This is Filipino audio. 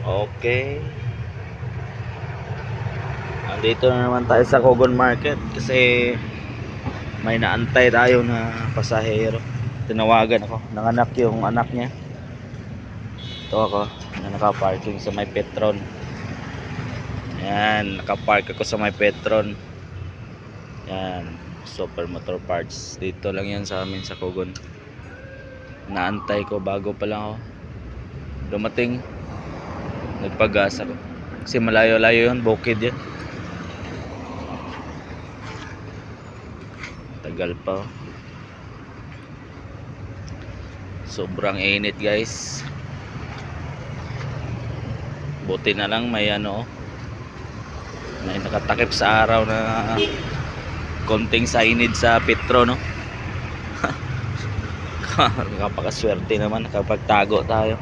Okay. Andito na naman tayo sa Cogon Market kasi may naantay tayo na pasahero. Tinawagan ako. Nanganak yung anak niya. Ito ako na nakaparking sa may Petron. Yan, nakapark ako sa may Petron. Yan, Super Motor Parts. Dito lang yan sa amin sa Cogon. Naantay ko bago pa lang ako dumating. Nagpagas ako kasi malayo-layo yun, bukid yan. Tagal pa. Sobrang init guys. Buti na lang may may nakatakip sa araw na konting sainid sa Petro, no? Nakapakaswerte naman, nakapagtago tayo.